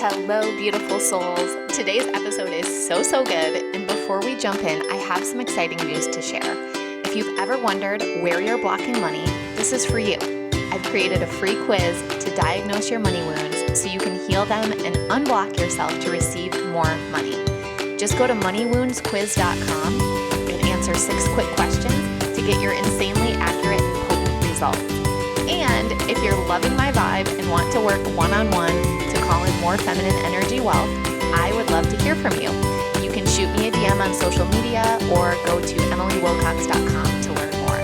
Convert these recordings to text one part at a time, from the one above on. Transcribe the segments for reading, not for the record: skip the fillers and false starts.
Hello, beautiful souls. Today's episode is so good. And before we jump in, I have some exciting news to share. If you've ever wondered where you're blocking money, this is for you. I've created a free quiz to diagnose your money wounds so you can heal them and unblock yourself to receive more money. Just go to moneywoundsquiz.com and answer 6 quick questions to get your insanely accurate and potent results. And if you're loving my vibe and want to work one-on-one to call in more feminine energy wealth, I would love to hear from you. You can shoot me a DM on social media or go to emilywilcox.com to learn more.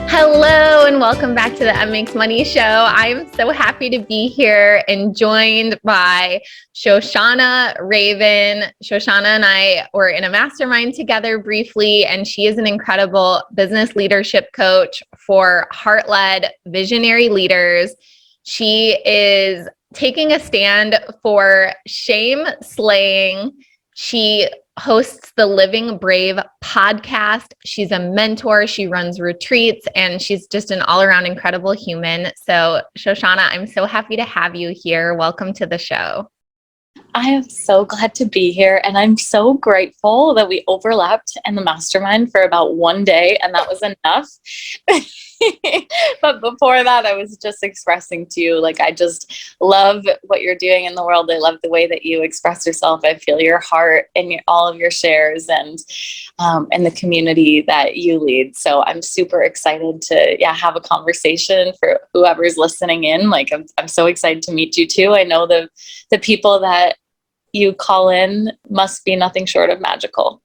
Hello and welcome back to the Em Makes Money Show. I'm so happy to be here and joined by Shoshanna Raven. Shoshanna and I were in a mastermind together briefly, and she is an incredible business leadership coach for heart-led visionary leaders. She is taking a stand for shame slaying. She hosts the Living Brave podcast. She's a mentor. She runs retreats, and she's just an all-around incredible human. So, Shoshanna, I'm so happy to have you here. Welcome to the show. I am so glad to be here, and I'm so grateful that we overlapped in the mastermind for about one day, and that was enough. But before that, I was just expressing to you, like, I just love what you're doing in the world. I love the way that you express yourself. I feel your heart in all of your shares and the community that you lead. So I'm super excited to have a conversation for whoever's listening in. Like, I'm so excited to meet you too. I know the people that you call in must be nothing short of magical.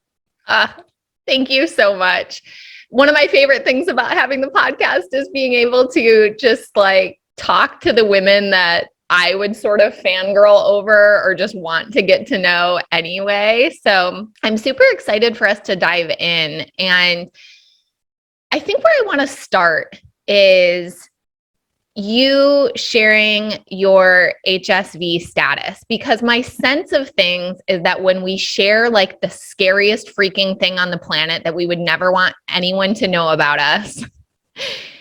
Thank you so much. One of my favorite things about having the podcast is being able to just like talk to the women that I would sort of fangirl over or just want to get to know anyway. So I'm super excited for us to dive in. And I think where I want to start is you sharing your HSV status, because my sense of things is that when we share like the scariest freaking thing on the planet that we would never want anyone to know about us,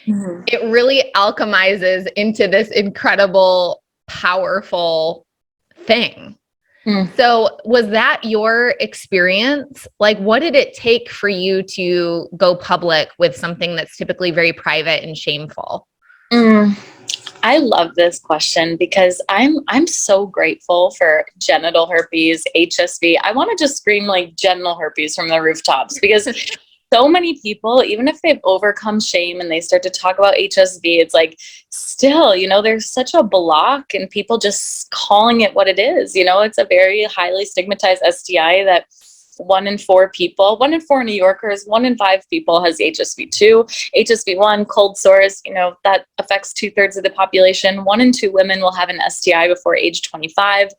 it really alchemizes into this incredible, powerful thing. So was that your experience? Like, what did it take for you to go public with something that's typically very private and shameful? I love this question because I'm so grateful for genital herpes, HSV. I want to just scream like genital herpes from the rooftops, because so many people, even if they've overcome shame and they start to talk about HSV, it's like still, there's such a block in people just calling it what it is. It's a very highly stigmatized STI that 1 in 4 people, 1 in 4 New Yorkers, 1 in 5 people has HSV2, HSV1, cold sores, that affects 2/3 of the population. 1 in 2 women will have an STI before age 25.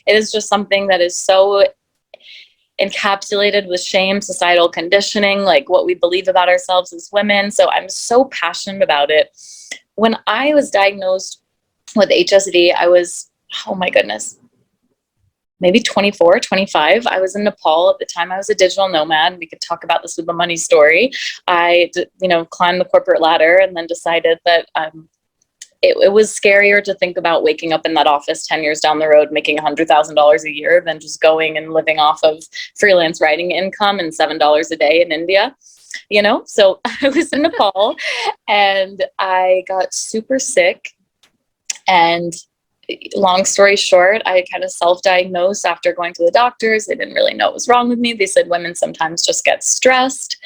It is just something that is so encapsulated with shame, societal conditioning, like what we believe about ourselves as women. So I'm so passionate about it. When I was diagnosed with HSV, I was, oh my goodness, maybe 24, 25. I was in Nepal at the time. I was a digital nomad. We could talk about this with the money story. I, climbed the corporate ladder and then decided that it was scarier to think about waking up in that office 10 years down the road, making $100,000 a year than just going and living off of freelance writing income and $7 a day in India. So I was in Nepal and I got super sick, and long story short, I kind of self-diagnosed after going to the doctors. They didn't really know what was wrong with me. They said women sometimes just get stressed,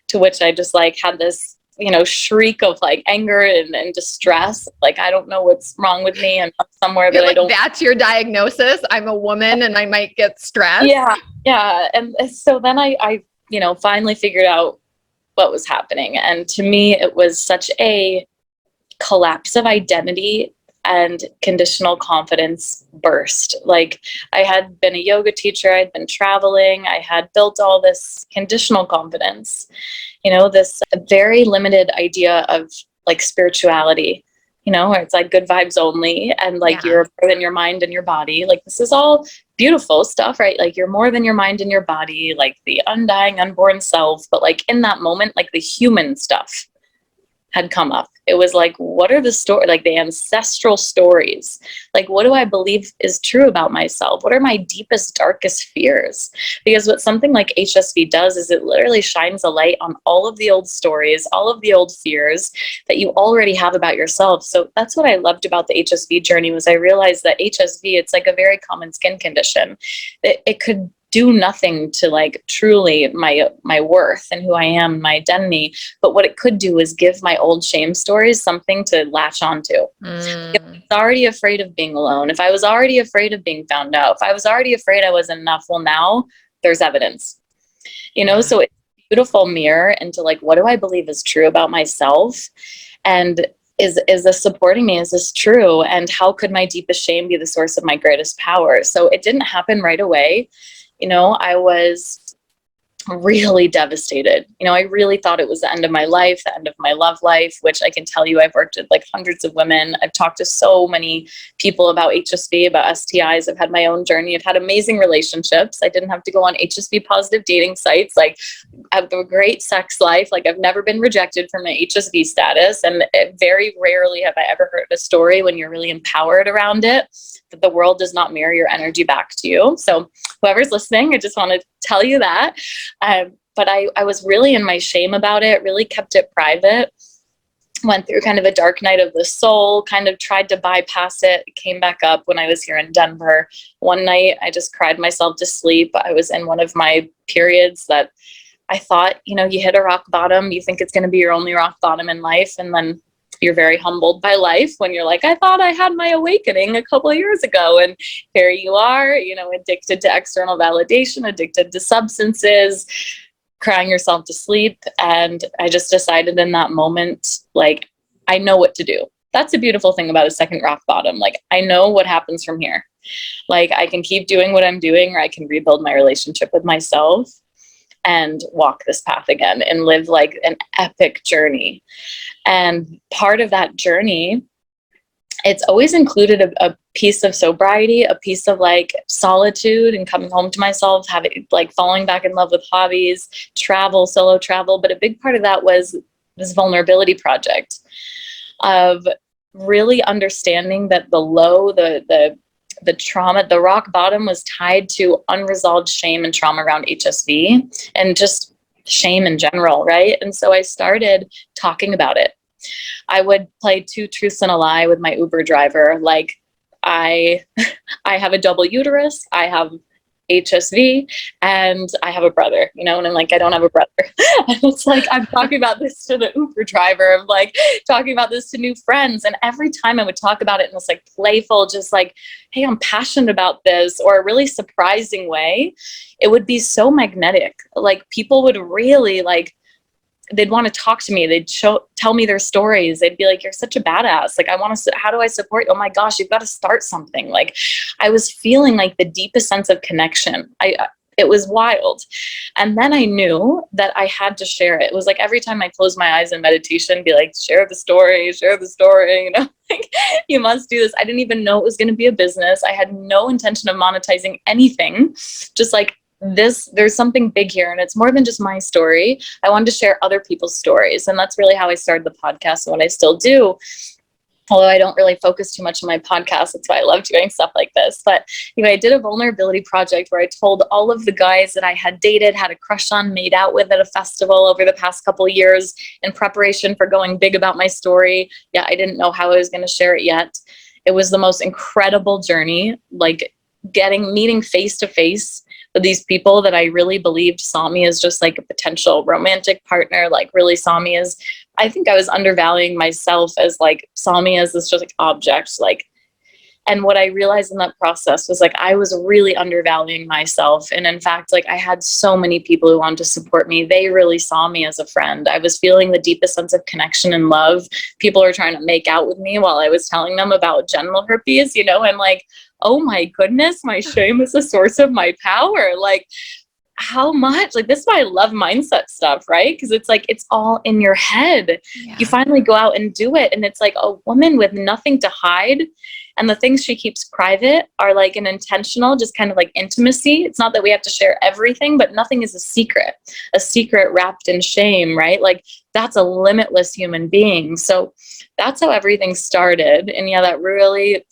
to which I just like had this, shriek of like anger and distress. Like, I don't know what's wrong with me. I'm somewhere that I don't. That's your diagnosis. I'm a woman and I might get stressed. Yeah. And so then I finally figured out what was happening. And to me, it was such a collapse of identity and conditional confidence burst. Like, I had been a yoga teacher, I'd been traveling, I had built all this conditional confidence, this very limited idea of like spirituality, where it's like good vibes only, and like you're more than your mind and your body. Like, this is all beautiful stuff, right? Like, you're more than your mind and your body, like the undying, unborn self. But like in that moment, like the human stuff had come up. It was like, what are the story, like the ancestral stories? Like, what do I believe is true about myself? What are my deepest, darkest fears? Because what something like HSV does is it literally shines a light on all of the old stories, all of the old fears that you already have about yourself. So that's what I loved about the HSV journey, was I realized that HSV, it's like a very common skin condition. It could do nothing to like truly my worth and who I am, my identity. But what it could do is give my old shame stories something to latch onto. If I was already afraid of being alone, if I was already afraid of being found out, if I was already afraid I wasn't enough, well, now there's evidence, so it's a beautiful mirror into like, what do I believe is true about myself? And is this supporting me? Is this true? And how could my deepest shame be the source of my greatest power? So it didn't happen right away. I was really devastated. I really thought it was the end of my life, the end of my love life, which I can tell you, I've worked with like hundreds of women. I've talked to so many people about HSV, about STIs. I've had my own journey. I've had amazing relationships. I didn't have to go on HSV positive dating sites. Like, I have a great sex life. Like, I've never been rejected for my HSV status. And very rarely have I ever heard a story when you're really empowered around it, that the world does not mirror your energy back to you. So whoever's listening, I just want to tell you that. But I was really in my shame about it, really kept it private, went through kind of a dark night of the soul, kind of tried to bypass it. It came back up when I was here in Denver. One night, I just cried myself to sleep. I was in one of my periods that I thought, you hit a rock bottom. You think it's going to be your only rock bottom in life. And then you're very humbled by life when you're like, I thought I had my awakening a couple of years ago. And here you are, addicted to external validation, addicted to substances, crying yourself to sleep. And I just decided in that moment, like, I know what to do. That's a beautiful thing about a second rock bottom. Like, I know what happens from here. Like, I can keep doing what I'm doing, or I can rebuild my relationship with myself and walk this path again and live like an epic journey. And part of that journey, it's always included a piece of sobriety, a piece of like solitude and coming home to myself, having like falling back in love with hobbies, travel, solo travel. But a big part of that was this vulnerability project of really understanding that the low, the trauma, the rock bottom was tied to unresolved shame and trauma around HSV and just shame in general, right? And so I started talking about it. I would play 2 truths and a lie with my Uber driver. Like, I have a double uterus, I have HSV, and I have a brother, and I'm like, I don't have a brother. And it's like, I'm talking about this to the Uber driver. I'm like talking about this to new friends. And every time I would talk about it in this like playful, just like, hey, I'm passionate about this, or a really surprising way, it would be so magnetic. Like, people would really like, they'd want to talk to me. They'd tell me their stories. They'd be like, you're such a badass. Like, how do I support you? Oh my gosh, you've got to start something. Like, I was feeling like the deepest sense of connection. It was wild. And then I knew that I had to share it. It was like every time I closed my eyes in meditation, be like, share the story, like, you must do this. I didn't even know it was going to be a business. I had no intention of monetizing anything. Just like, there's something big here, and it's more than just my story. I wanted to share other people's stories, and that's really how I started the podcast and what I still do. Although I don't really focus too much on my podcast, that's why I love doing stuff like this. But I did a vulnerability project where I told all of the guys that I had dated, had a crush on, made out with at a festival over the past couple of years in preparation for going big about my story. Yeah, I didn't know how I was going to share it yet. It was the most incredible journey, like meeting face to face with these people that I really believed saw me as just like a potential romantic partner, like really saw me as, I think I was undervaluing myself as like, saw me as this just like object, like, and what I realized in that process was like, I was really undervaluing myself. And in fact, like, I had so many people who wanted to support me. They really saw me as a friend. I was feeling the deepest sense of connection and love. People were trying to make out with me while I was telling them about genital herpes, and like, oh my goodness, my shame is the source of my power. Like, how much, like, this is why I love mindset stuff, right? Because it's like, it's all in your head. Yeah. You finally go out and do it. And it's like a woman with nothing to hide. And the things she keeps private are like an intentional, just kind of like intimacy. It's not that we have to share everything, but nothing is a secret wrapped in shame, right? Like, that's a limitless human being. So that's how everything started. And yeah,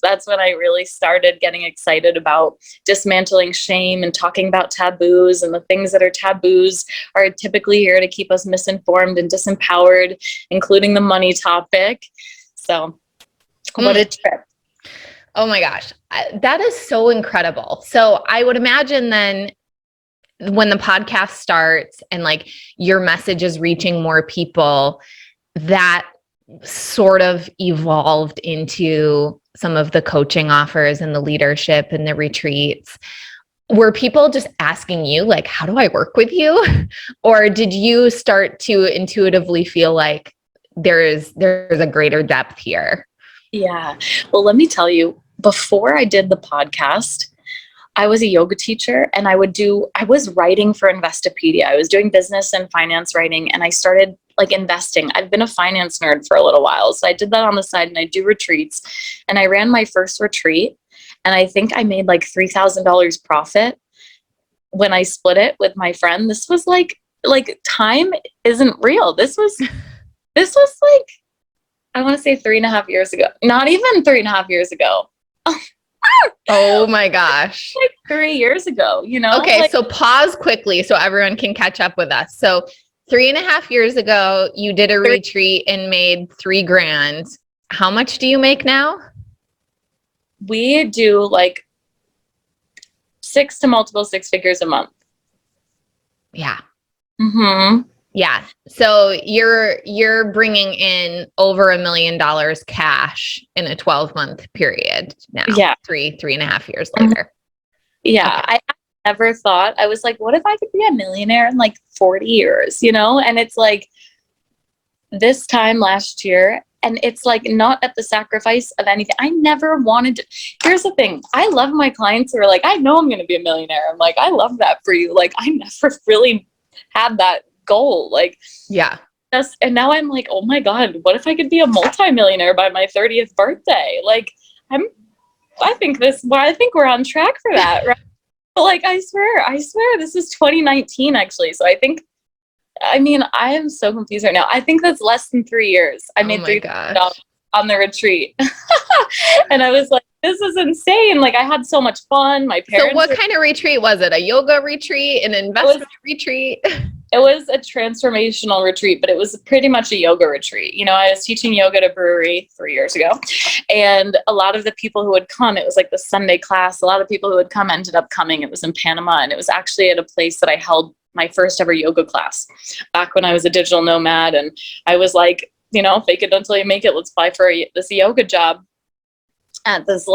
that's when I really started getting excited about dismantling shame and talking about taboos, and the things that are taboos are typically here to keep us misinformed and disempowered, including the money topic. So what a trip. Oh my gosh. That is so incredible. So I would imagine then when the podcast starts and like your message is reaching more people, that sort of evolved into some of the coaching offers and the leadership and the retreats. Were people just asking you like, how do I work with you? Or did you start to intuitively feel like there's a greater depth here? Yeah. Well, let me tell you, before I did the podcast, I was a yoga teacher, and I was writing for Investopedia. I was doing business and finance writing, and I started like investing. I've been a finance nerd for a little while. So I did that on the side, and I do retreats, and I ran my first retreat, and I think I made like $3,000 profit when I split it with my friend. This was like time isn't real. This was like, I want to say 3.5 years ago. Not even 3.5 years ago. Oh my gosh. Like 3 years ago, you know? Okay, like, so pause quickly so everyone can catch up with us. So 3.5 years ago, you did a retreat and made $3,000. How much do you make now? We do like 6 to multiple 6 figures a month. Yeah. Mm-hmm. Yeah. So you're bringing in over $1 million cash in a 12-month period now. Yeah. 3.5 years later. Yeah. Okay. I never thought, I was like, what if I could be a millionaire in like 40 years, you know? And it's like this time last year, and it's like not at the sacrifice of anything. I never wanted to. Here's the thing. I love my clients who are like, I know I'm going to be a millionaire. I'm like, I love that for you. Like, I never really had that goal. Like, yeah. And now I'm like, oh my God, what if I could be a multimillionaire by my 30th birthday? Like, I think we're on track for that. Right? But like, I swear this is 2019 actually. So I am so confused right now. I think that's less than 3 years. I made $3,000 on the retreat. And I was like, this is insane. Like, I had so much fun. My parents. So what kind of retreat was it? A yoga retreat, an investment retreat? It was a transformational retreat, but it was pretty much a yoga retreat. You know, I was teaching yoga at a brewery 3 years ago, and a lot of the people who would come, it was like the Sunday class. A lot of people who would come ended up coming. It was in Panama, and it was actually at a place that I held my first ever yoga class back when I was a digital nomad. And I was like, you know, fake it until you make it. Let's apply for this yoga job at this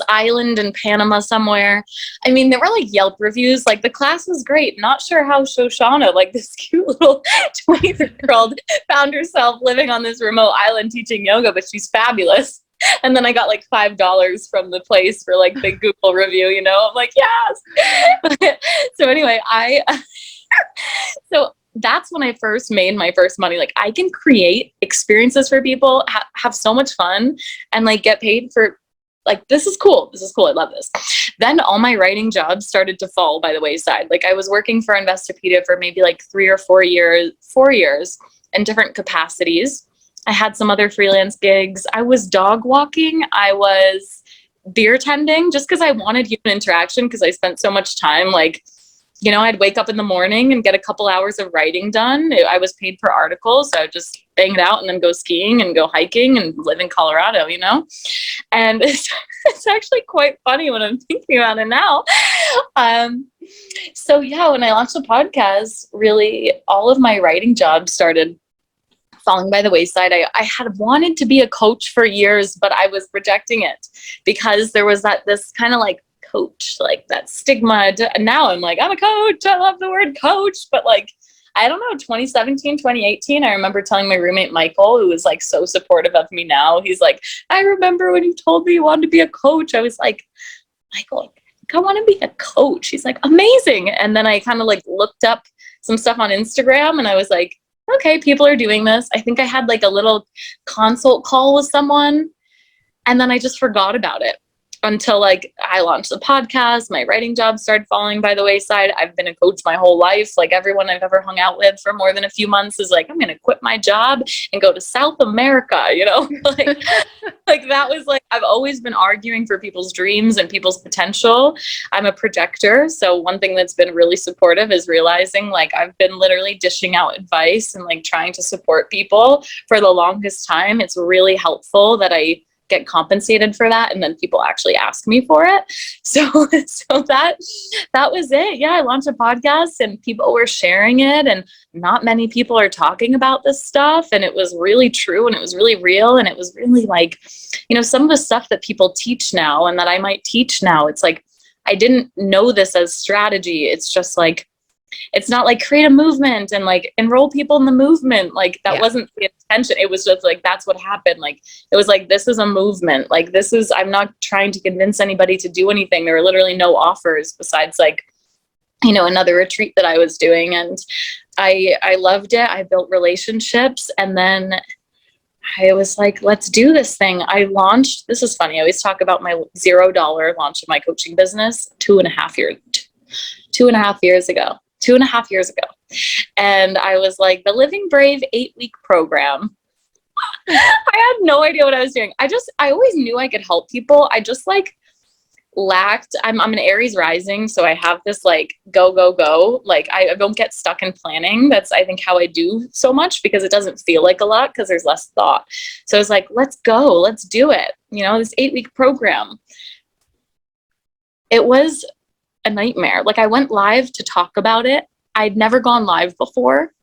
island in Panama somewhere. I mean, there were like Yelp reviews. Like, the class was great. Not sure how Shoshanna, like this cute little 23-year-old, found herself living on this remote island teaching yoga, but she's fabulous. And then I got like $5 from the place for like the Google review, you know? I'm like, yes. So anyway, so that's when I first made my first money. Like, I can create experiences for people, have so much fun, and like get paid for, like, this is cool. I love this. Then all my writing jobs started to fall by the wayside. Like, I was working for Investopedia for maybe like 3 or 4 years in different capacities. I had some other freelance gigs. I was dog walking. I was beer tending, just because I wanted human interaction, because I spent so much time, like, you know, I'd wake up in the morning and get a couple hours of writing done. I was paid per article, so I'd just bang it out and then go skiing and go hiking and live in Colorado, you know? And it's actually quite funny when I'm thinking about it now. So yeah, when I launched the podcast, really all of my writing jobs started falling by the wayside. I had wanted to be a coach for years, but I was rejecting it because there was this kind of like coach, like that stigma. And now I'm like, I'm a coach. I love the word coach. But like, I don't know, 2017, 2018, I remember telling my roommate, Michael, who is like so supportive of me now. He's like, I remember when you told me you wanted to be a coach. I was like, Michael, I want to be a coach. He's like, amazing. And then I kind of like looked up some stuff on Instagram, and I was like, okay, people are doing this. I think I had like a little consult call with someone, and then I just forgot about it. until like I launched the podcast, my writing job started falling by the wayside. I've been a coach my whole life. Like everyone I've ever hung out with for more than a few months is like, I'm going to quit my job and go to South America, like that was like, I've always been arguing for people's dreams and people's potential. I'm a projector. So one thing that's been really supportive is realizing like I've been literally dishing out advice and like trying to support people for the longest time. It's really helpful that I get compensated for that, and then people actually ask me for it. So that was it. Yeah, I launched a podcast and people were sharing it, and not many people are talking about this stuff, and it was really true, and it was really real, and it was really like, some of the stuff that people teach now and that I might teach now, it's like I didn't know this as strategy. It's just like, it's not like create a movement and like enroll people in the movement. Like that wasn't the intention. It was just like, that's what happened. Like, it was like, this is a movement. Like I'm not trying to convince anybody to do anything. There were literally no offers besides like, another retreat that I was doing. And I loved it. I built relationships. And then I was like, let's do this thing. I launched, this is funny. I always talk about my $0 launch of my coaching business 2.5 years ago. 2.5 years ago. And I was like, the Living Brave 8-week program. I had no idea what I was doing. I always knew I could help people. I just like lacked, I'm an Aries rising. So I have this like, go, go, go. Like I don't get stuck in planning. That's, I think, how I do so much, because it doesn't feel like a lot because there's less thought. So I was like, let's go, let's do it. This 8-week program. It was a nightmare. Like I went live to talk about it. I'd never gone live before,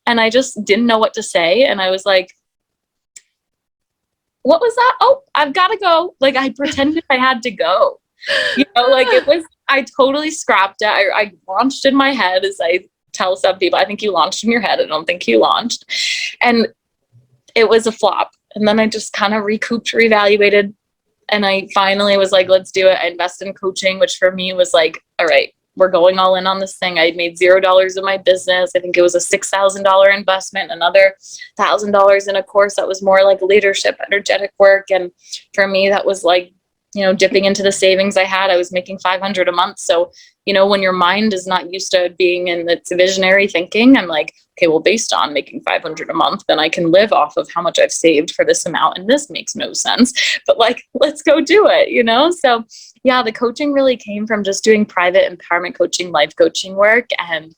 and I just didn't know what to say. And I was like, what was that? Oh, I've got to go. Like I pretended I had to go, like it was, I totally scrapped it. I launched in my head, as I tell some people, I think you launched in your head. I don't think you launched. And it was a flop. And then I just kind of recouped, reevaluated. And I finally was like, let's do it. I invested in coaching, which for me was like, all right, we're going all in on this thing. I made $0 in my business. I think it was a $6,000 investment, another $1,000 in a course that was more like leadership, energetic work. And for me, that was like, dipping into the savings I had. I was making $500 a month. So, when your mind is not used to being in its visionary thinking, I'm like, okay, well, based on making $500 a month, then I can live off of how much I've saved for this amount. And this makes no sense, but like, let's go do it, So yeah, the coaching really came from just doing private empowerment coaching, life coaching work, and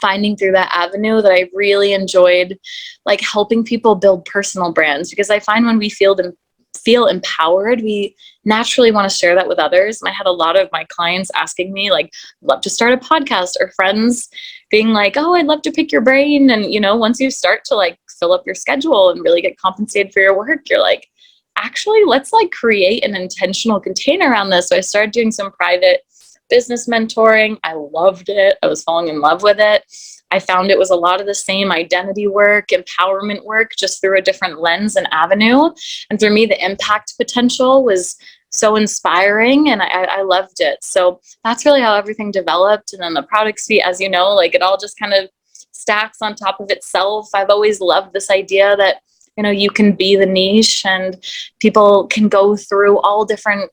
finding through that avenue that I really enjoyed, like helping people build personal brands, because I find when we feel empowered, we naturally want to share that with others. And I had a lot of my clients asking me like, love to start a podcast, or friends being like, oh, I'd love to pick your brain. And, once you start to like fill up your schedule and really get compensated for your work, you're like, actually, let's like create an intentional container around this. So I started doing some private business mentoring. I loved it. I was falling in love with it. I found it was a lot of the same identity work, empowerment work, just through a different lens and avenue. And for me, the impact potential was so inspiring, and I loved it. So that's really how everything developed. And then the product suite, as you know, like it all just kind of stacks on top of itself. I've always loved this idea that, you can be the niche, and people can go through all different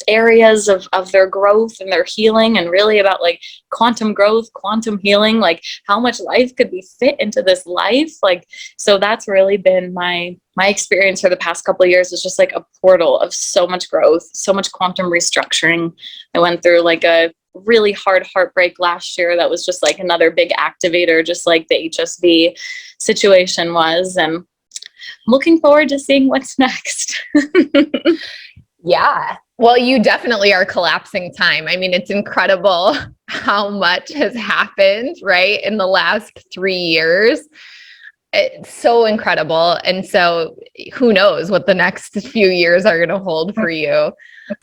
areas of their growth and their healing, and really about like quantum growth, quantum healing, like how much life could be fit into this life. Like, so that's really been my experience for the past couple of years, is just like a portal of so much growth, so much quantum restructuring. I went through like a really hard heartbreak last year that was just like another big activator, just like the HSV situation was. And I'm looking forward to seeing what's next. Yeah. Well, you definitely are collapsing time. I mean, it's incredible how much has happened, right, in the last 3 years. It's so incredible. And so who knows what the next few years are going to hold for you.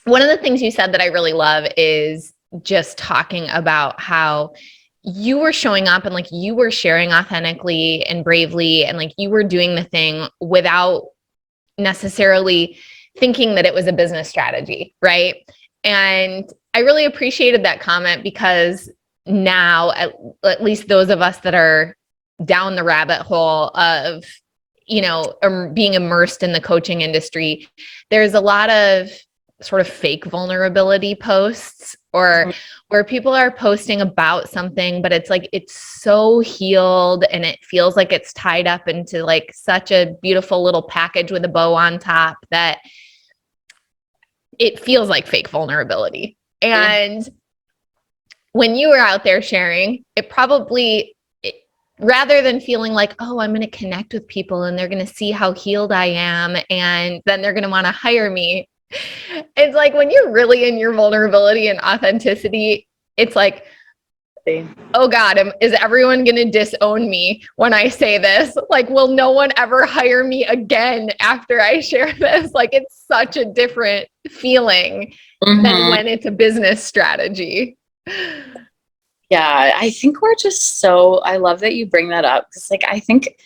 One of the things you said that I really love is just talking about how you were showing up and like you were sharing authentically and bravely, and like you were doing the thing without necessarily thinking that it was a business strategy, right? And I really appreciated that comment, because now, at least those of us that are down the rabbit hole of, being immersed in the coaching industry, there's a lot of sort of fake vulnerability posts, or where people are posting about something, but it's like, it's so healed and it feels like it's tied up into like such a beautiful little package with a bow on top that it feels like fake vulnerability. And when you were out there sharing, it probably, rather than feeling like, oh, I'm going to connect with people and they're going to see how healed I am and then they're going to want to hire me. It's like when you're really in your vulnerability and authenticity, it's like, oh God, is everyone going to disown me when I say this? Like, will no one ever hire me again after I share this? Like, it's such a different feeling than when it's a business strategy. Yeah, I think we're just I love that you bring that up, because like, I think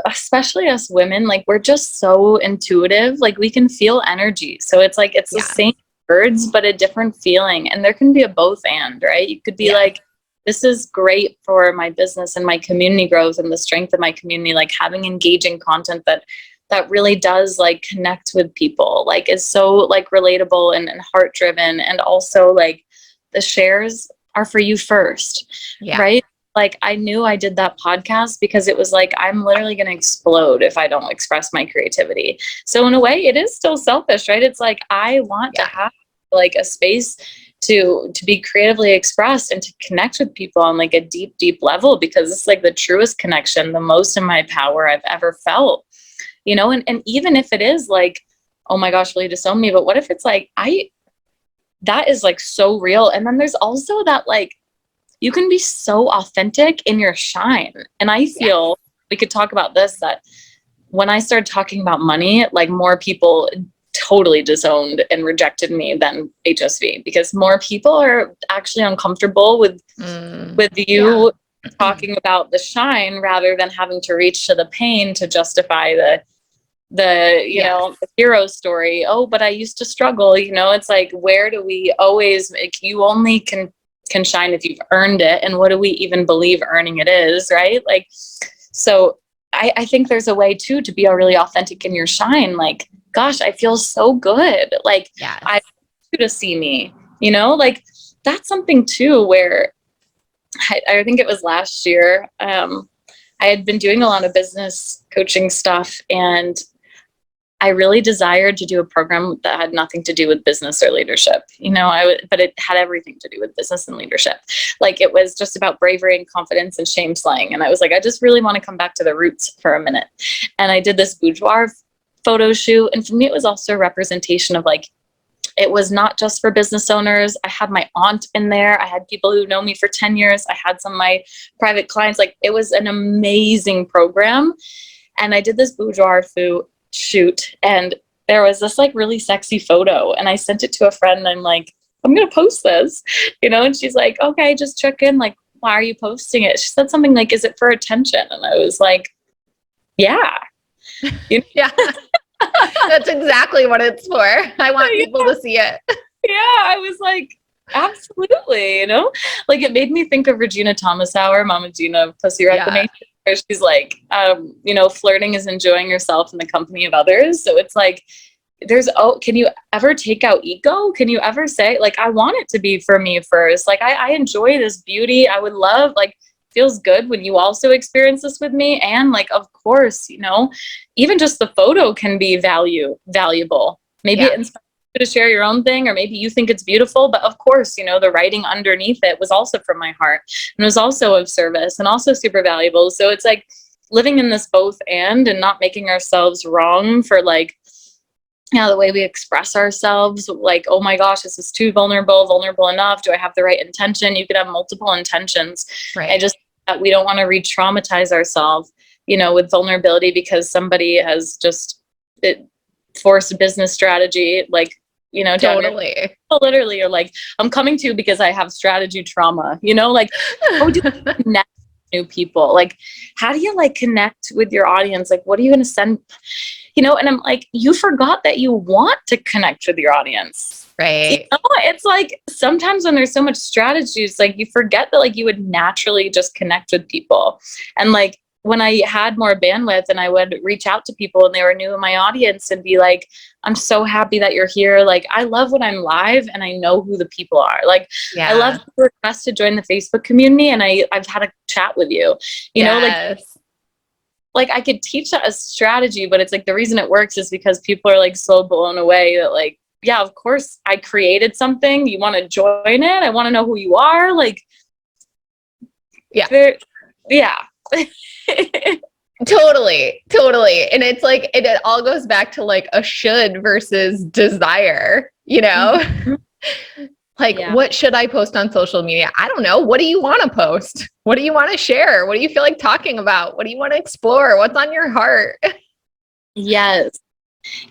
especially us women, like we're just so intuitive, like we can feel energy. So it's like, it's the same words, but a different feeling. And there can be a both and, right? You could be like, this is great for my business and my community growth and the strength of my community, like having engaging content that really does like connect with people, like is so like relatable and heart driven. And also like the shares are for you first, right? Like I knew I did that podcast because it was like, I'm literally going to explode if I don't express my creativity. So in a way it is still selfish, right? It's like, I want to have like a space to be creatively expressed and to connect with people on like a deep, deep level, because it's like the truest connection, the most in my power I've ever felt, you know? And even if it is like, oh my gosh, will you disown me? But what if it's like, that is like so real. And then there's also that like, you can be so authentic in your shine. And I feel we could talk about this, that when I started talking about money, like more people totally disowned and rejected me than HSV, because more people are actually uncomfortable with you talking about the shine rather than having to reach to the pain to justify the you know, the hero story. Oh, but I used to struggle, you know. It's like, where do we always like, you only can shine if you've earned it, and what do we even believe earning it is, right? Like, so I think there's a way too to be really authentic in your shine. Like, gosh, I feel so good, like I want you to see me, you know. Like that's something too where I think it was last year, I had been doing a lot of business coaching stuff, and I really desired to do a program that had nothing to do with business or leadership, you know. But it had everything to do with business and leadership. Like it was just about bravery and confidence and shame slaying. And I was like, I just really want to come back to the roots for a minute. And I did this boudoir photo shoot. And for me, it was also a representation of like, it was not just for business owners. I had my aunt in there. I had people who know me for 10 years. I had some of my private clients. Like it was an amazing program. And I did this boudoir shoot, and there was this like really sexy photo, and I sent it to a friend, and I'm like, I'm gonna post this, you know. And she's like, okay, just check in, like, why are you posting it? She said something like, is it for attention? And I was like, yeah, you know? Yeah. That's exactly what it's for. I want people to see it. Yeah, I was like, absolutely, you know. Like it made me think of Regina Thomasauer, Mama Gina of Pussy Reclamation, where she's like, you know, flirting is enjoying yourself in the company of others. So it's like, can you ever take out ego? Can you ever say like, I want it to be for me first. Like I enjoy this beauty. I would love, like, feels good when you also experience this with me. And like, of course, you know, even just the photo can be valuable. Maybe it inspires you to share your own thing, or maybe you think it's beautiful, but of course, you know, the writing underneath it was also from my heart and was also of service and also super valuable. So it's like living in this both and not making ourselves wrong for like, you know, the way we express ourselves, like, oh my gosh, this is too vulnerable enough. Do I have the right intention? You could have multiple intentions. Right. I just, we don't want to re-traumatize ourselves, you know, with vulnerability because somebody has just forced a business strategy, like, you know, totally. Literally, you're like, I'm coming to you because I have strategy trauma, you know, like, how do you connect with new people? Like, how do you like connect with your audience? Like, what are you going to send? You know, and I'm like, you forgot that you want to connect with your audience. Right. You know, it's like sometimes when there's so much strategy, it's like you forget that like you would naturally just connect with people. And like when I had more bandwidth and I would reach out to people and they were new in my audience and be like, I'm so happy that you're here. Like, I love when I'm live and I know who the people are. Like, I love the request to join the Facebook community and I've had a chat with you, you know, like I could teach that as strategy, but it's like the reason it works is because people are like so blown away that like, yeah, of course I created something. You want to join it? I want to know who you are. Like, yeah. Totally. And it's like, it all goes back to like a should versus desire, you know? Like, what should I post on social media? I don't know. What do you want to post? What do you want to share? What do you feel like talking about? What do you want to explore? What's on your heart? Yes.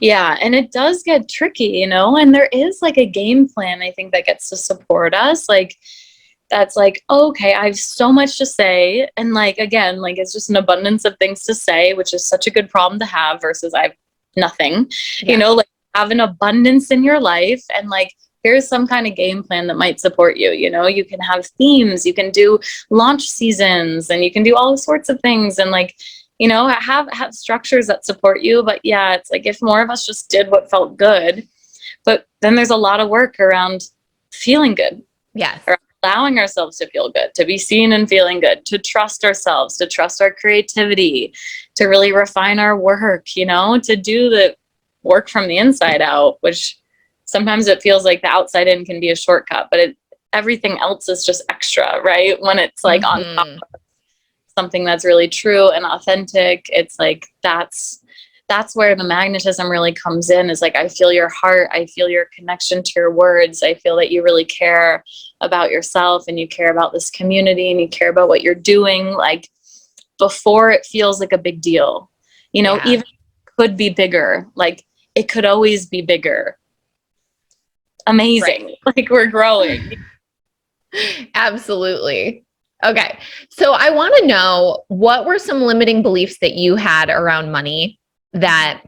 Yeah. And it does get tricky, you know, and there is like a game plan, I think, that gets to support us. Like, that's like, okay, I have so much to say. And like, again, like it's just an abundance of things to say, which is such a good problem to have versus I have nothing, you know, like have an abundance in your life. And like, here's some kind of game plan that might support you. You know, you can have themes, you can do launch seasons, and you can do all sorts of things. And like, you know, have structures that support you. But yeah, it's like if more of us just did what felt good, but then there's a lot of work around feeling good. Yes. Allowing ourselves to feel good, to be seen and feeling good, to trust ourselves, to trust our creativity, to really refine our work, you know, to do the work from the inside out, which sometimes it feels like the outside in can be a shortcut, but everything else is just extra, right? When it's like on top of something that's really true and authentic, it's like that's where the magnetism really comes in, is like, I feel your heart, I feel your connection to your words, I feel that you really care about yourself and you care about this community and you care about what you're doing, like before it feels like a big deal, you know, even could be bigger, like it could always be bigger. Amazing. Like we're growing. Absolutely. Okay. So I want to know, what were some limiting beliefs that you had around money that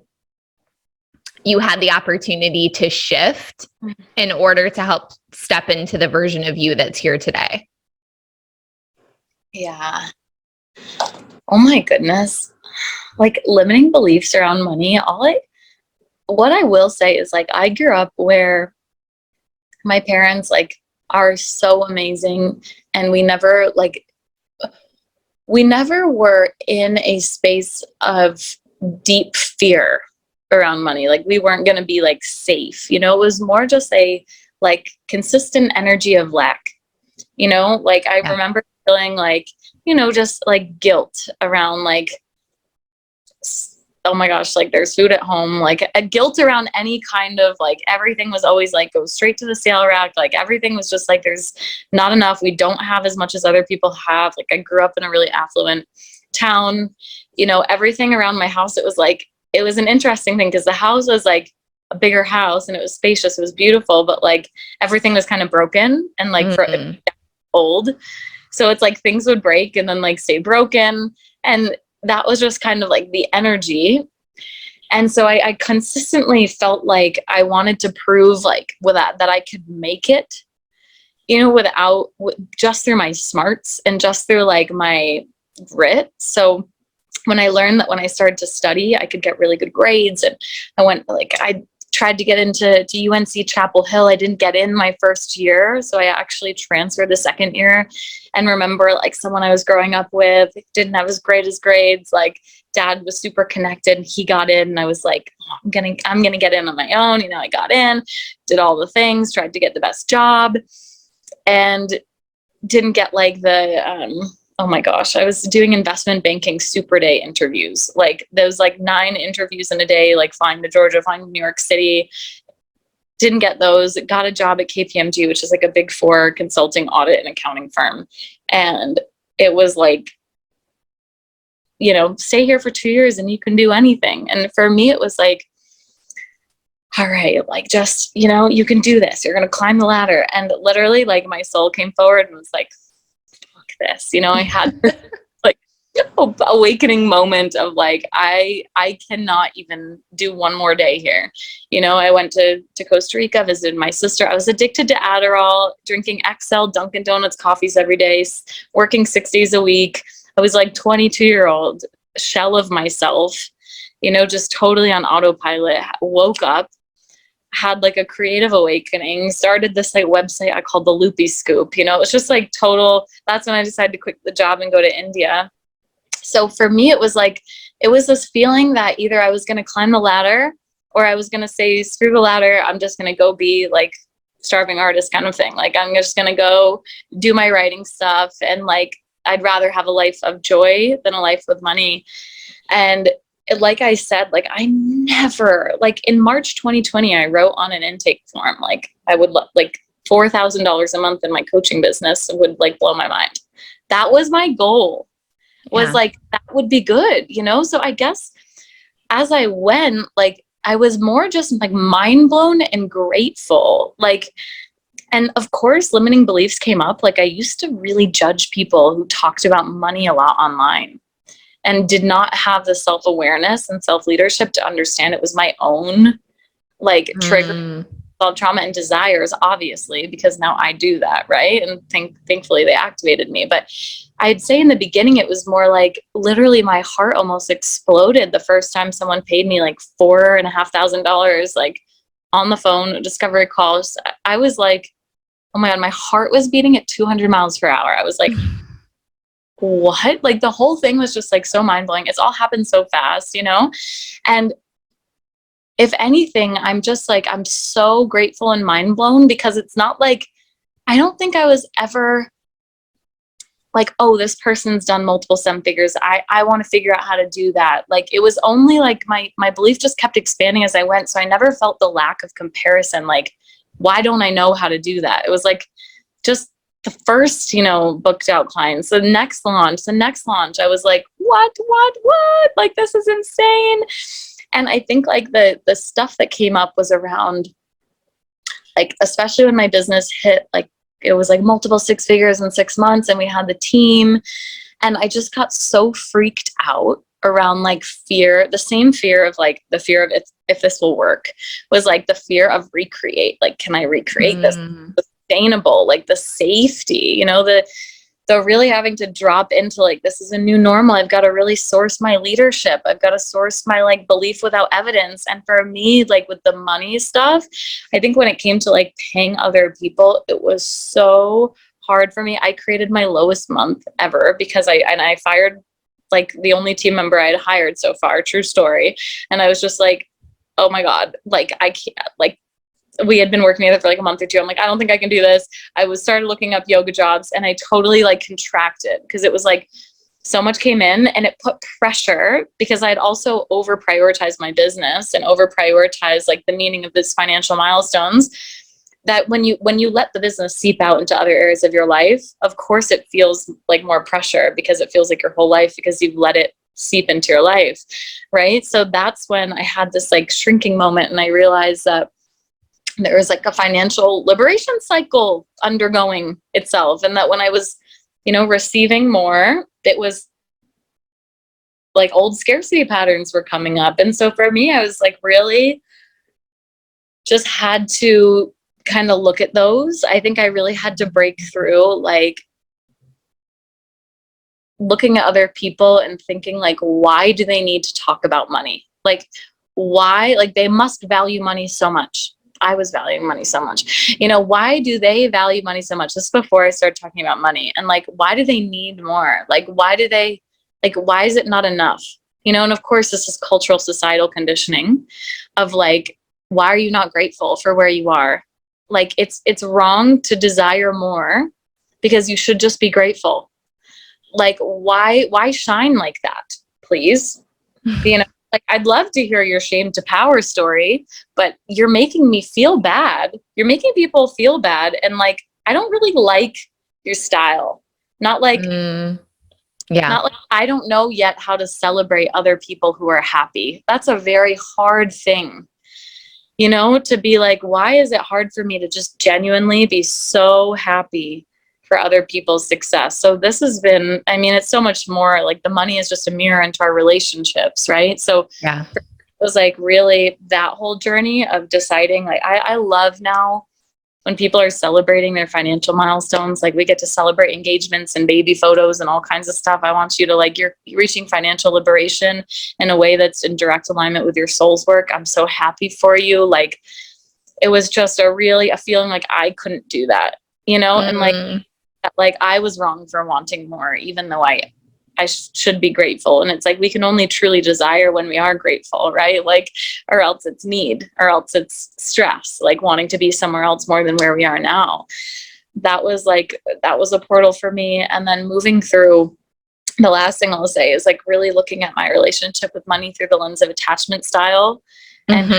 you had the opportunity to shift in order to help step into the version of you that's here today? Yeah. Oh my goodness. Like limiting beliefs around money. What I will say is like, I grew up where my parents like are so amazing, and we never were in a space of deep fear around money. Like we weren't going to be like safe, you know, it was more just a like consistent energy of lack, you know, like I remember feeling like, you know, just like guilt around like, oh my gosh, like there's food at home, like a guilt around any kind of like, everything was always like, go straight to the sale rack. Like everything was just like, there's not enough. We don't have as much as other people have. Like I grew up in a really affluent town, you know, everything around my house, it was like, it was an interesting thing because the house was like a bigger house and it was spacious. It was beautiful, but like everything was kind of broken and like old. So it's like things would break and then like stay broken. And that was just kind of like the energy. And so I consistently felt like I wanted to prove like with that I could make it, you know, just through my smarts and just through like my grit. So when I learned that when I started to study, I could get really good grades, and I tried to get into UNC Chapel Hill. I didn't get in my first year, so I actually transferred the second year. And remember, like someone I was growing up with didn't have as great as grades. Like dad was super connected, and he got in, and I was like, oh, I'm gonna get in on my own. You know, I got in, did all the things, tried to get the best job, and didn't get like the oh my gosh, I was doing investment banking super day interviews. Like those like 9 interviews in a day, like flying to Georgia, flying to New York City. Didn't get those. Got a job at KPMG, which is like a big 4 consulting audit and accounting firm. And it was like, you know, stay here for 2 years and you can do anything. And for me, it was like, all right, like just, you know, you can do this. You're going to climb the ladder. And literally like my soul came forward and was like, this, you know, I had this, like awakening moment of like, I cannot even do one more day here. You know, I went to Costa Rica, visited my sister. I was addicted to Adderall, drinking XL Dunkin' Donuts coffees every day, working 6 days a week. I was like 22-year-old shell of myself, you know, just totally on autopilot. Woke up, had like a creative awakening, started this like website I called the Loopy Scoop. You know, it was just like total. That's when I decided to quit the job and go to India. So for me, it was this feeling that either I was going to climb the ladder or I was going to say, screw the ladder. I'm just going to go be like starving artist kind of thing. Like, I'm just going to go do my writing stuff. And like, I'd rather have a life of joy than a life with money. And like I said, like I never, like in March 2020, I wrote on an intake form, like I would like $4,000 a month in my coaching business would like blow my mind. That was my goal, was like, that would be good, you know? So I guess as I went, like I was more just like mind blown and grateful. Like, and of course, limiting beliefs came up. Like I used to really judge people who talked about money a lot online and did not have the self-awareness and self-leadership to understand it was my own like trigger, trauma and desires, obviously, because now I do that, right? And thankfully they activated me. But I'd say in the beginning, it was more like literally my heart almost exploded the first time someone paid me like $4,500, like on the phone, discovery calls. I was like, oh my God, my heart was beating at 200 miles per hour. I was like, what? Like the whole thing was just like so mind blowing. It's all happened so fast, you know? And if anything, I'm just like, I'm so grateful and mind blown because it's not like, I don't think I was ever like, oh, this person's done multiple seven figures. I want to figure out how to do that. Like, it was only like my belief just kept expanding as I went. So I never felt the lack of comparison. Like, why don't I know how to do that? It was like, just the first, you know, booked out clients, the next launch, I was like, what? Like, this is insane. And I think like the stuff that came up was around, like, especially when my business hit, like, it was like multiple six figures in 6 months and we had the team. And I just got so freaked out around like fear, the same fear of like the fear of if this will work, was like the fear of recreate. Like, can I recreate this? Sustainable, like the safety, you know, the really having to drop into like, this is a new normal. I've got to really source my leadership. I've got to source my like belief without evidence. And for me, like with the money stuff, I think when it came to like paying other people, it was so hard for me. I created my lowest month ever because I fired like the only team member I had hired so far, true story. And I was just like, oh my God, like I can't, like, we had been working together for like a month or two. I'm like, I don't think I can do this. I started looking up yoga jobs and I totally like contracted because it was like so much came in and it put pressure because I'd also over prioritized my business and over prioritized like the meaning of this financial milestones, that when you let the business seep out into other areas of your life, of course it feels like more pressure because it feels like your whole life because you've let it seep into your life. Right. So that's when I had this like shrinking moment and I realized that there was like a financial liberation cycle undergoing itself. And that when I was, you know, receiving more, it was like old scarcity patterns were coming up. And so for me, I was like, really just had to kind of look at those. I think I really had to break through, like looking at other people and thinking like, why do they need to talk about money? Like, why? Like, they must value money so much. I was valuing money so much. You know, why do they value money so much? This is before I started talking about money. And like, why do they need more? Like, why do they, like, why is it not enough? You know, and of course, this is cultural societal conditioning of like, why are you not grateful for where you are? Like, it's wrong to desire more because you should just be grateful. Like, why shine like that, please? You know? Like, I'd love to hear your shame to power story, but you're making me feel bad. You're making people feel bad. And like, I don't really like your style. Not like, not like I don't know yet how to celebrate other people who are happy. That's a very hard thing, you know, to be like, why is it hard for me to just genuinely be so happy for other people's success? So this has been, I mean, it's so much more like the money is just a mirror into our relationships, right? So yeah, it was like really that whole journey of deciding, like, I love now when people are celebrating their financial milestones, like we get to celebrate engagements and baby photos and all kinds of stuff. I want you to like, you're reaching financial liberation in a way that's in direct alignment with your soul's work. I'm so happy for you. Like, it was just a feeling like I couldn't do that, you know, and like I was wrong for wanting more, even though I should be grateful. And it's like, we can only truly desire when we are grateful, right? Like, or else it's need, or else it's stress, like wanting to be somewhere else more than where we are now. That was a portal for me. And then moving through, the last thing I'll say is like really looking at my relationship with money through the lens of attachment style, and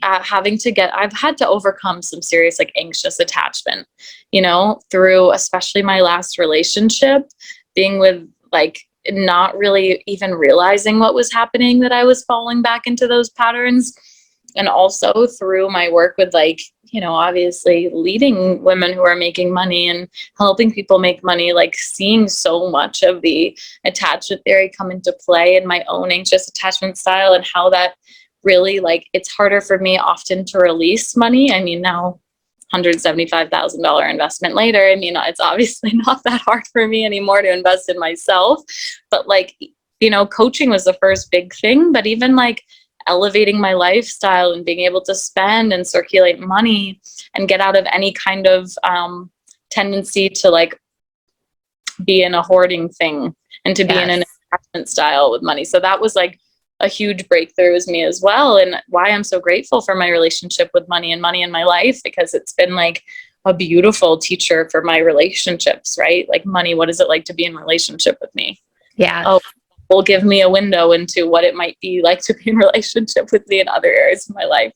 I've had to overcome some serious like anxious attachment, you know, through especially my last relationship, being with like not really even realizing what was happening, that I was falling back into those patterns. And also through my work with like, you know, obviously leading women who are making money and helping people make money, like seeing so much of the attachment theory come into play in my own anxious attachment style, and how that really, like, it's harder for me often to release money. I mean, now $175,000 investment later, I mean, it's obviously not that hard for me anymore to invest in myself. But like, you know, coaching was the first big thing, but even like elevating my lifestyle and being able to spend and circulate money and get out of any kind of tendency to like be in a hoarding thing and to be in an attachment style with money. So that was like a huge breakthrough with me as well, and why I'm so grateful for my relationship with money and money in my life, because it's been like a beautiful teacher for my relationships, right? Like, money, what is it like to be in relationship with me? Yeah. Oh, will give me a window into what it might be like to be in relationship with me in other areas of my life.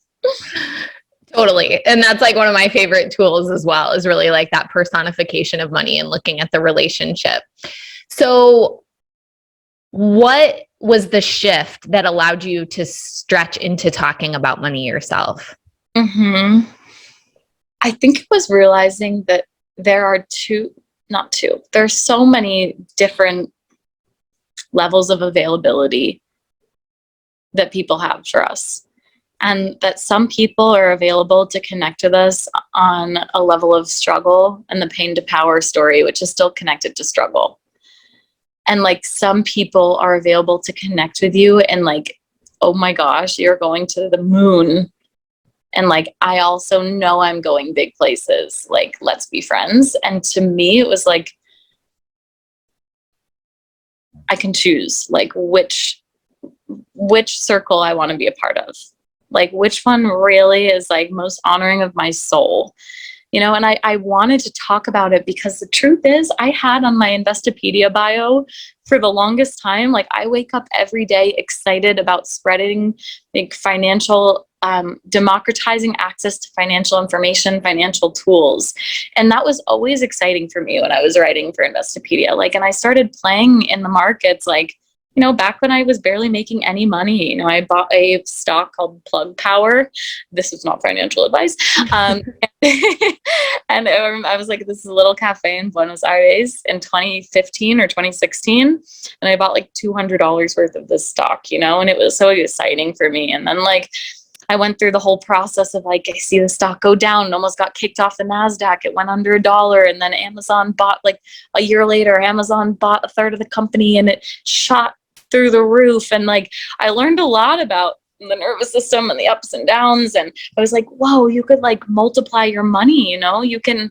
Totally. And that's like one of my favorite tools as well, is really like that personification of money and looking at the relationship. So what was the shift that allowed you to stretch into talking about money yourself? I think it was realizing that there's so many different levels of availability that people have for us. And that some people are available to connect with us on a level of struggle and the pain to power story, which is still connected to struggle. And like, some people are available to connect with you and like, oh my gosh, you're going to the moon. And like, I also know I'm going big places. Like, let's be friends. And to me, it was like, I can choose like which circle I want to be a part of. Like, which one really is like most honoring of my soul, you know? And I wanted to talk about it because the truth is, I had on my Investopedia bio for the longest time, like, I wake up every day excited about spreading like financial, democratizing access to financial information, financial tools. And that was always exciting for me when I was writing for Investopedia. Like, and I started playing in the markets, like, you know, back when I was barely making any money. You know, I bought a stock called Plug Power. This is not financial advice. And I was like, this is a little cafe in Buenos Aires in 2015 or 2016. And I bought like $200 worth of this stock, you know, and it was so exciting for me. And then like, I went through the whole process of like, I see the stock go down and almost got kicked off the NASDAQ. It went under $1. And then Amazon bought, like a year later, Amazon bought a third of the company and it shot through the roof. And like, I learned a lot about the nervous system and the ups and downs. And I was like, whoa, you could like multiply your money, you know, you can,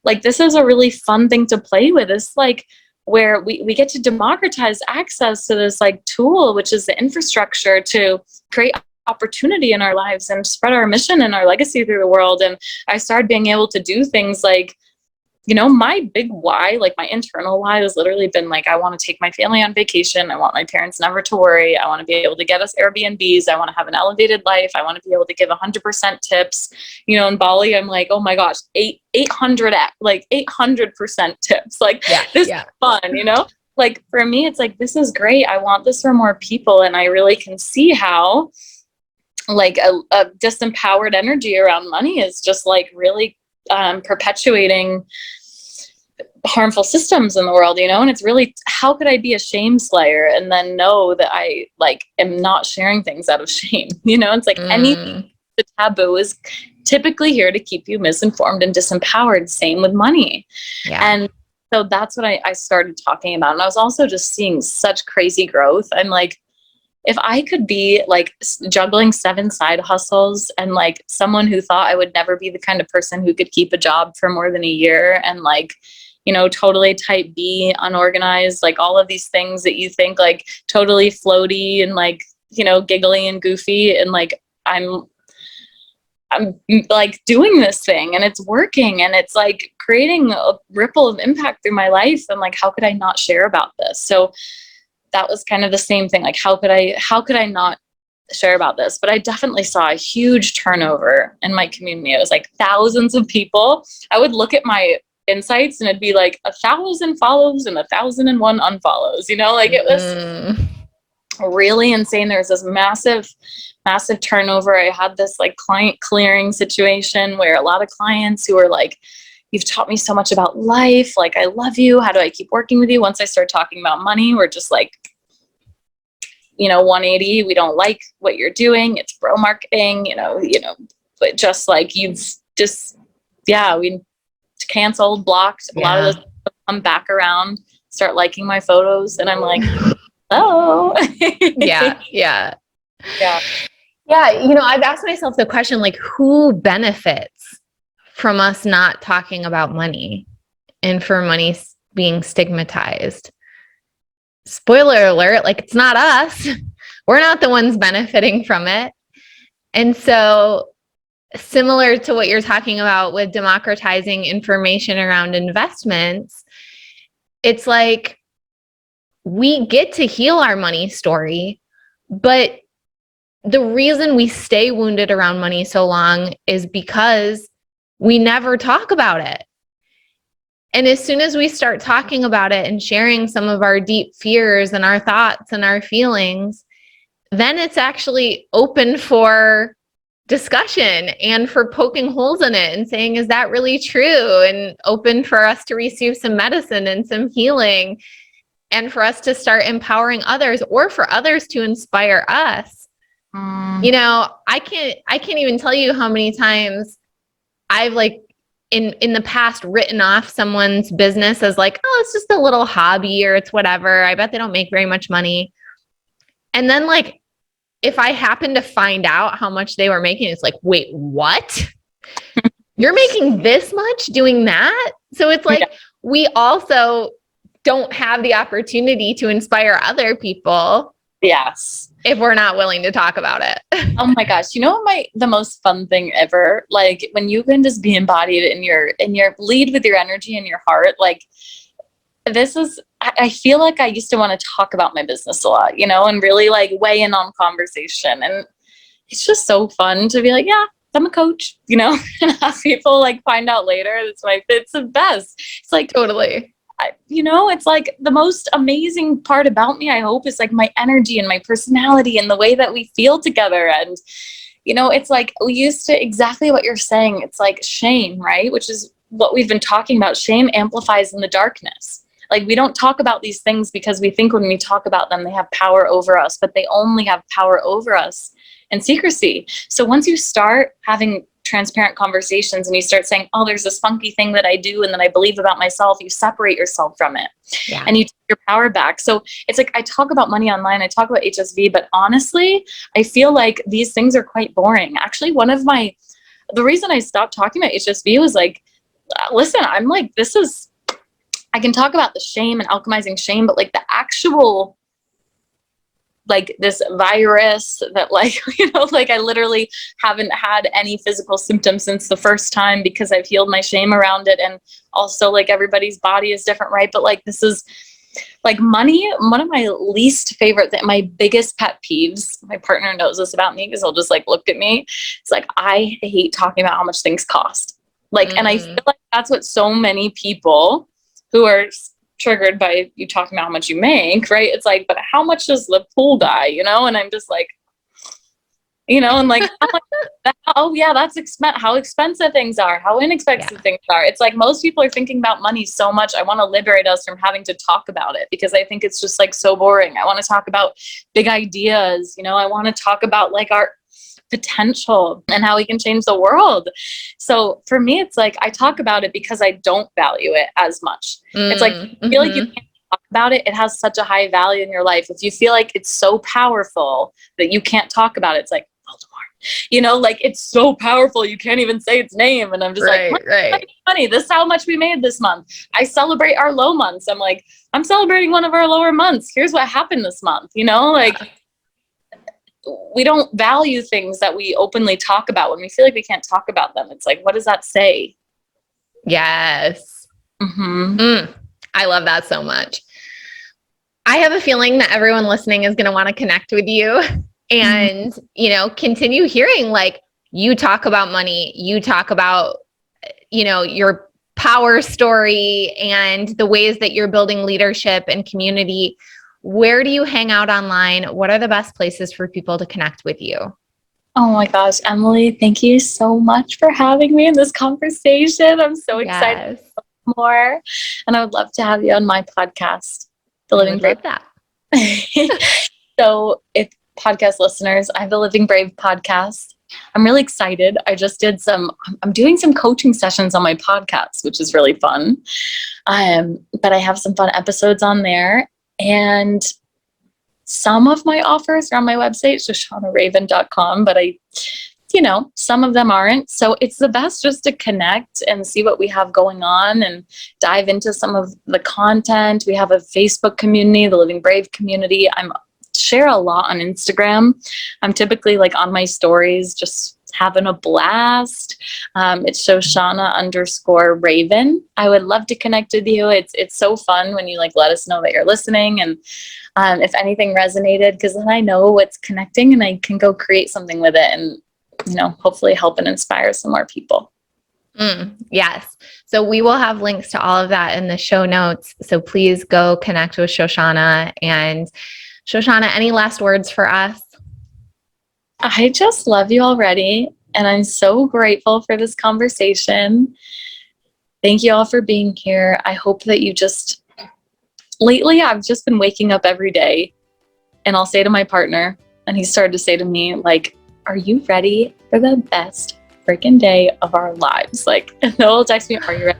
like, this is a really fun thing to play with. It's like where we get to democratize access to this like tool, which is the infrastructure to create opportunity in our lives and spread our mission and our legacy through the world. And I started being able to do things like, you know, my big why, like my internal why, has literally been like, I want to take my family on vacation. I want my parents never to worry. I want to be able to get us Airbnbs. I want to have an elevated life. I want to be able to give 100% tips. You know, in Bali, I'm like, oh my gosh, 800% tips. Like, this is fun, you know? Like, for me, it's like, this is great. I want this for more people. And I really can see how like a disempowered energy around money is just like really perpetuating harmful systems in the world, you know? And it's really, how could I be a shame slayer and then know that I like am not sharing things out of shame? You know, it's like anything the taboo is typically here to keep you misinformed and disempowered. Same with money. Yeah. And so that's what I started talking about. And I was also just seeing such crazy growth. I'm like, if I could be like juggling 7 side hustles and like someone who thought I would never be the kind of person who could keep a job for more than a year and like, you know, totally type B, unorganized, like all of these things that you think like totally floaty and like, you know, giggly and goofy. And like, I'm like doing this thing and it's working and it's like creating a ripple of impact through my life. And like, how could I not share about this? So that was kind of the same thing. Like, how could I not share about this? But I definitely saw a huge turnover in my community. It was like thousands of people. I would look at my insights and it'd be like 1,000 follows and 1,001 unfollows, you know, like it was really insane. There was this massive turnover. I had this like client clearing situation where a lot of clients who were like, you've taught me so much about life. Like, I love you. How do I keep working with you? Once I start talking about money, we're just like, you know, 180. We don't like what you're doing. It's bro marketing, you know, but just like we canceled, blocked. A lot of those people come back around, start liking my photos. And I'm like, oh, yeah. You know, I've asked myself the question, like, who benefits from us not talking about money and for money being stigmatized? Spoiler alert, like it's not us. We're not the ones benefiting from it. And so similar to what you're talking about with democratizing information around investments, it's like we get to heal our money story, but the reason we stay wounded around money so long is because we never talk about it. And as soon as we start talking about it and sharing some of our deep fears and our thoughts and our feelings, then it's actually open for discussion and for poking holes in it and saying, is that really true? And open for us to receive some medicine and some healing and for us to start empowering others or for others to inspire us. You know, I can't even tell you how many times I've like in the past written off someone's business as like, oh, it's just a little hobby or it's whatever. I bet they don't make very much money. And then like, if I happen to find out how much they were making, it's like, wait, what? You're making this much doing that? So it's like, we also don't have the opportunity to inspire other people. Yes. If we're not willing to talk about it. Oh my gosh. You know, the most fun thing ever, like when you can just be embodied in your lead with your energy and your heart, like I feel like I used to want to talk about my business a lot, you know, and really like weigh in on conversation. And it's just so fun to be like, yeah, I'm a coach, you know, and have people like find out later. It's the best. It's like, totally. You know, it's like the most amazing part about me, I hope, is like my energy and my personality and the way that we feel together. And, you know, it's like we used to exactly what you're saying. It's like shame, right? Which is what we've been talking about. Shame amplifies in the darkness. Like we don't talk about these things because we think when we talk about them, they have power over us, but they only have power over us in secrecy. So once you start having transparent conversations and you start saying, oh, there's this funky thing that I do and that I believe about myself, you separate yourself from it and you take your power back. So it's like, I talk about money online, I talk about HSV, but honestly, I feel like these things are quite boring. Actually, the reason I stopped talking about HSV was like, listen, I'm like, I can talk about the shame and alchemizing shame, but like the actual like this virus that like, you know, like I literally haven't had any physical symptoms since the first time because I've healed my shame around it. And also like everybody's body is different, right? But like, this is like money. One of my least favorite, my biggest pet peeves, my partner knows this about me because he'll just like look at me. It's like, I hate talking about how much things cost. Like, and I feel like that's what so many people who are triggered by you talking about how much you make, right? It's like, but how much does the pool guy, you know? And I'm just like, you know, and like, oh yeah, that's how expensive things are, how inexpensive things are. It's like most people are thinking about money so much. I want to liberate us from having to talk about it because I think it's just like so boring. I want to talk about big ideas, you know, I want to talk about like our potential and how we can change the world. So for me, it's like, I talk about it because I don't value it as much. It's like, I feel like you can't talk about it. It has such a high value in your life. If you feel like it's so powerful that you can't talk about it, it's like Voldemort, like it's so powerful. You can't even say its name. And I'm just money. This is how much we made this month. I celebrate our low months. I'm like, I'm celebrating one of our lower months. Here's what happened this month, we don't value things that we openly talk about. When we feel like we can't talk about them, it's like, what does that say? Yes. I love that so much. I have a feeling that everyone listening is going to want to connect with you and, continue hearing like you talk about money, you talk about, your power story and the ways that you're building leadership and community. Where do you hang out online? What are the best places for people to connect with you? Oh my gosh, Emily, thank you so much for having me in this conversation. I'm so excited to know more. And I would love to have you on my podcast, The Living Brave. I would love that. So if podcast listeners, I have the Living Brave podcast. I'm really excited. I'm doing some coaching sessions on my podcast, which is really fun. But I have some fun episodes on there. And some of my offers are on my website, shoshannaraven.com, but some of them aren't. So it's the best just to connect and see what we have going on and dive into some of the content. We have a Facebook community, the Living Brave community. I share a lot on Instagram. I'm typically like on my stories, just having a blast. It's Shoshanna_Raven. I would love to connect with you. It's so fun when you let us know that you're listening and if anything resonated, because then I know what's connecting and I can go create something with it and hopefully help and inspire some more people. Yes. So we will have links to all of that in the show notes. So please go connect with Shoshanna. And Shoshanna, any last words for us? I just love you already, and I'm so grateful for this conversation. Thank you all for being here. I hope that lately I've just been waking up every day, and I'll say to my partner, and he started to say to me, are you ready for the best freaking day of our lives? And he'll text me, are you ready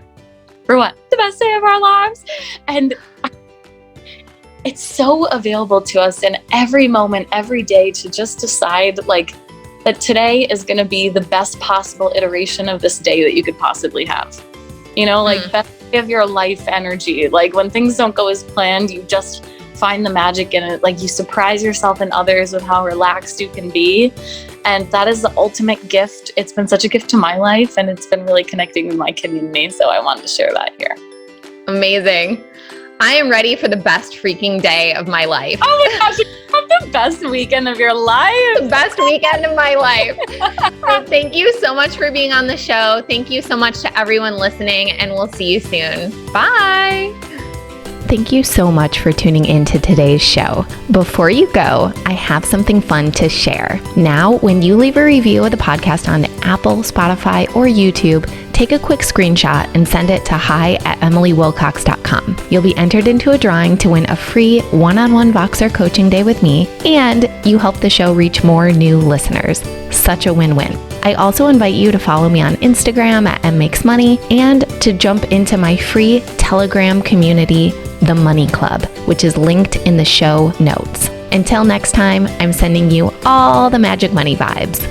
for what? The best day of our lives? And it's so available to us in every moment, every day, to just decide that today is going to be the best possible iteration of this day that you could possibly have. Best day of your life energy. When things don't go as planned, you just find the magic in it. You surprise yourself and others with how relaxed you can be. And that is the ultimate gift. It's been such a gift to my life, and it's been really connecting with my community. So I wanted to share that here. Amazing. I am ready for the best freaking day of my life. Oh my gosh, have the best weekend of your life. The best weekend of my life. So thank you so much for being on the show. Thank you so much to everyone listening, and we'll see you soon. Bye. Thank you so much for tuning in to today's show. Before you go, I have something fun to share. Now, when you leave a review of the podcast on Apple, Spotify, or YouTube, take a quick screenshot and send it to hi@emilywilcox.com. You'll be entered into a drawing to win a free one-on-one Voxer coaching day with me, and you help the show reach more new listeners. Such a win-win. I also invite you to follow me on Instagram @mmakesmoney and to jump into my free Telegram community, The Money Club, which is linked in the show notes. Until next time, I'm sending you all the magic money vibes.